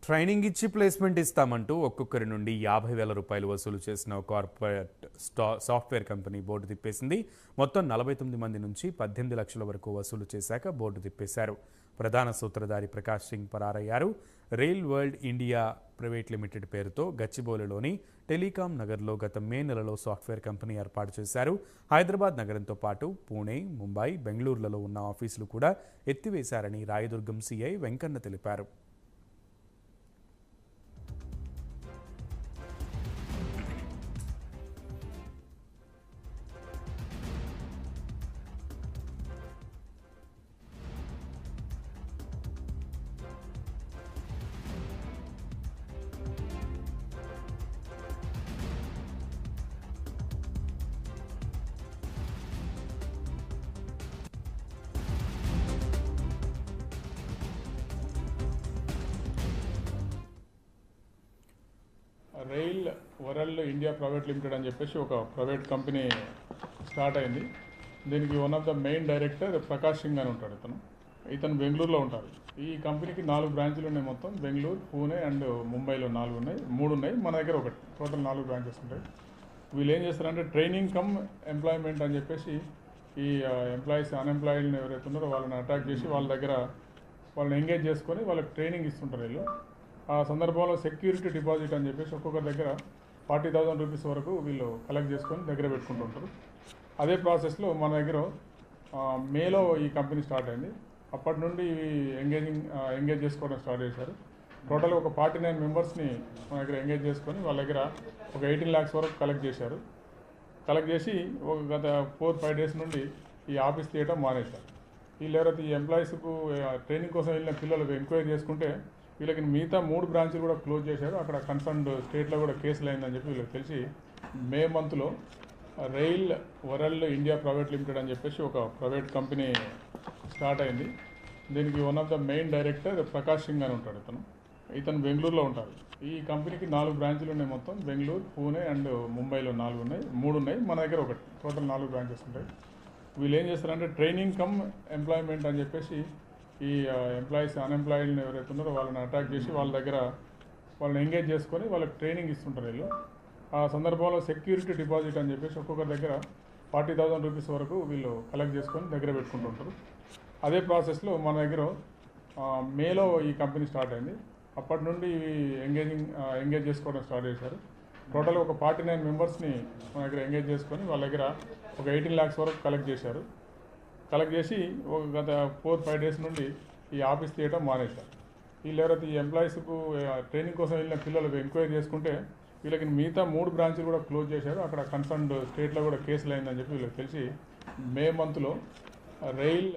Training ఇచ్చి placement ఇస్తామంటూ ఒక్కొక్కరి నుండి 50,000 రూపాయలు వసూలు చేసిన కార్పొరేట్ సాఫ్ట్వేర్ కంపెనీ బోర్డు తిప్పేసింది. మొత్తం 49 మంది నుంచి 18 లక్షల వరకు వసూలు చేశాక బోర్డు తిప్పేశారు. ప్రధాన సూత్రధారి ప్రకాష్ సింగ్ పరారయ్యారు. Rail world India private limited పేరుతో గచ్చిబౌలిలోని టెలికాం నగర్లో గత మే నెలలో సాఫ్ట్వేర్ కంపెనీ ఏర్పాటు చేశారు. హైదరాబాద్ నగరంతో పాటు పూణే, ముంబై, బెంగళూరులలో ఉన్న ఆఫీసులు కూడా ఎత్తివేశారని రాయదుర్గం సిఐ వెంకన్న తెలిపారు. Rail world India private limited అని చెప్పేసి ఒక ప్రైవేట్ కంపెనీ స్టార్ట్ అయింది. దీనికి one of the main director Prakash Singh అని ఉంటాడు. ఇతను బెంగళూరులో ఉంటారు. ఈ కంపెనీకి 4 బ్రాంచ్లు ఉన్నాయి. మొత్తం బెంగళూరు, పూణే అండ్ ముంబైలో 4 ఉన్నాయి, 3 ఉన్నాయి, మన దగ్గర ఒకటి. టోటల్ 4 బ్రాంచెస్ ఉంటాయి. వీళ్ళు ఏం చేస్తారంటే ట్రైనింగ్ కమ్ ఎంప్లాయ్మెంట్ అని చెప్పేసి ఈ ఎంప్లాయీస్ అన్ఎంప్లాయిడ్ని ఎవరైతే ఉన్నారో వాళ్ళని అటాక్ చేసి వాళ్ళ దగ్గర వాళ్ళని ఎంగేజ్ చేసుకొని వాళ్ళకి ట్రైనింగ్ ఇస్తుంటారు. వీళ్ళు ఆ సందర్భంలో సెక్యూరిటీ డిపాజిట్ అని చెప్పేసి ఒక్కొక్కరి దగ్గర 40,000 రూపీస్ వరకు వీళ్ళు కలెక్ట్ చేసుకొని దగ్గర పెట్టుకుంటుంటారు. అదే ప్రాసెస్లో మన దగ్గర మేలో ఈ కంపెనీ స్టార్ట్ అయింది. అప్పటి నుండి ఎంగేజ్ చేసుకోవడం స్టార్ట్ చేశారు. టోటల్ ఒక 49 మెంబర్స్ని మన దగ్గర ఎంగేజ్ చేసుకొని వాళ్ళ దగ్గర ఒక 18 lakhs వరకు కలెక్ట్ చేశారు. కలెక్ట్ చేసి ఒక గత 4-5 days నుండి ఈ ఆఫీస్ తీయటం మానేశారు. వీళ్ళు ఎవరైతే ఈ ఎంప్లాయీస్కు ట్రైనింగ్ కోసం వెళ్ళిన పిల్లలు ఎంక్వైరీ చేసుకుంటే వీళ్ళకి మిగతా 3 బ్రాంచ్లు కూడా క్లోజ్ చేశారు. అక్కడ కన్సర్న్డ్ స్టేట్లో కూడా కేసులు అయిందని చెప్పి వీళ్ళకి తెలిసి మే మంత్లో rail world India private limited అని చెప్పేసి ఒక ప్రైవేట్ కంపెనీ స్టార్ట్ అయింది. దీనికి one of the main director Prakash Singh అని ఉంటాడు. ఇతను బెంగళూరులో ఉంటారు. ఈ కంపెనీకి 4 బ్రాంచ్లు ఉన్నాయి. మొత్తం బెంగళూరు, పూణే అండ్ ముంబైలో 4 ఉన్నాయి, 3 ఉన్నాయి, మన దగ్గర ఒకటి. టోటల్ 4 బ్రాంచెస్ ఉంటాయి. వీళ్ళు ఏం చేస్తారంటే ట్రైనింగ్ కమ్ ఎంప్లాయ్మెంట్ అని చెప్పేసి ఈ ఎంప్లాయీస్ అన్ఎంప్లాయిడ్ని ఎవరైతే ఉన్నారో వాళ్ళని అటాక్ చేసి వాళ్ళ దగ్గర వాళ్ళని ఎంగేజ్ చేసుకొని వాళ్ళకి ట్రైనింగ్ ఇస్తుంటారు. వీళ్ళు ఆ సందర్భంలో సెక్యూరిటీ డిపాజిట్ అని చెప్పేసి ఒక్కొక్కరి దగ్గర 40,000 రూపీస్ వరకు వీళ్ళు కలెక్ట్ చేసుకొని దగ్గర పెట్టుకుంటుంటారు. అదే ప్రాసెస్లో మన దగ్గర మేలో ఈ కంపెనీ స్టార్ట్ అయింది. అప్పటి నుండి ఎంగేజ్ చేసుకోవడం స్టార్ట్ చేశారు. టోటల్ ఒక 49 మెంబర్స్ని మన దగ్గర ఎంగేజ్ చేసుకొని వాళ్ళ దగ్గర ఒక 18 lakhs వరకు కలెక్ట్ చేశారు. కలెక్ట్ చేసి ఒక గత 4-5 days నుండి ఈ ఆఫీస్ తీయటం మానేశారు. వీళ్ళు ఎవరైతే ఈ ఎంప్లాయీస్కు ట్రైనింగ్ కోసం వెళ్ళిన పిల్లలు ఎంక్వైరీ చేసుకుంటే వీళ్ళకి మిగతా 3 బ్రాంచ్లు కూడా క్లోజ్ చేశారు. అక్కడ కన్సర్న్డ్ స్టేట్లో కూడా కేసులు అయిందని చెప్పి వీళ్ళకి తెలిసి మే మంత్లో రైల్